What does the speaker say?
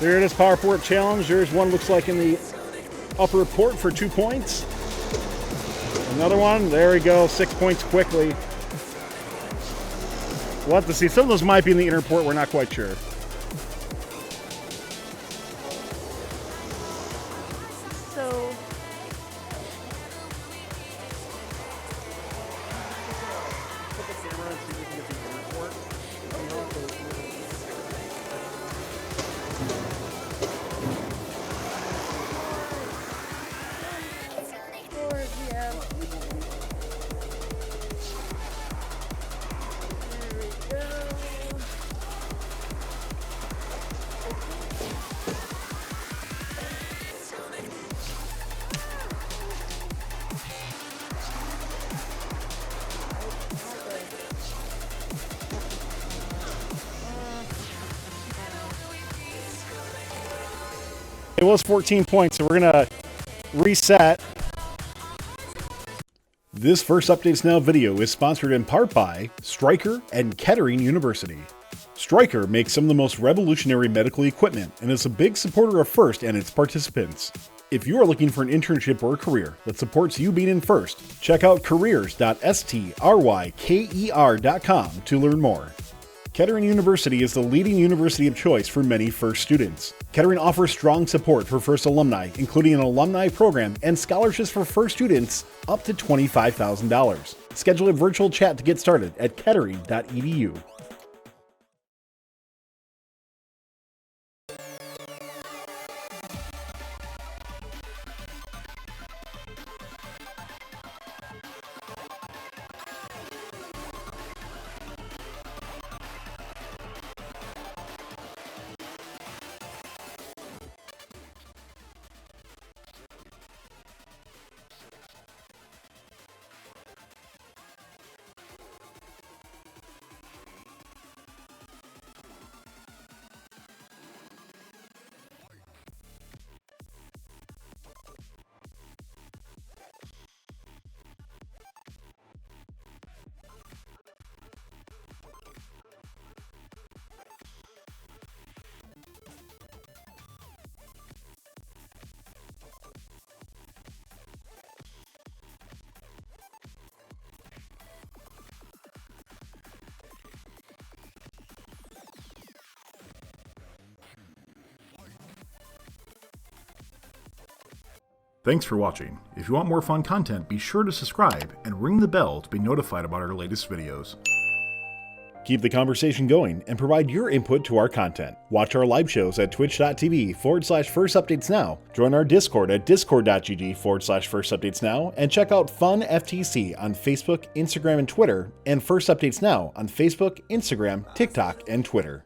There it is, Power Port Challenge. There's one looks like in the upper port for 2 points. Another one, there we go, 6 points quickly. We'll have to see. Some of those might be in the inner port, we're not quite sure. So... Put the camera and see if we can get the inner port. Yeah. There we go. It was 14 points, so we're going to reset. This First Updates Now video is sponsored in part by Stryker and Kettering University. Stryker makes some of the most revolutionary medical equipment and is a big supporter of FIRST and its participants. If you are looking for an internship or a career that supports you being in FIRST, check out careers.stryker.com to learn more. Kettering University is the leading university of choice for many FIRST students. Kettering offers strong support for FIRST alumni, including an alumni program and scholarships for FIRST students up to $25,000. Schedule a virtual chat to get started at kettering.edu. Thanks for watching. If you want more fun content, be sure to subscribe and ring the bell to be notified about our latest videos. Keep the conversation going and provide your input to our content. Watch our live shows at twitch.tv/firstupdatesnow. Join our Discord at discord.gg/firstupdatesnow and check out Fun FTC on Facebook, Instagram, and Twitter, and First Updates Now on Facebook, Instagram, TikTok, and Twitter.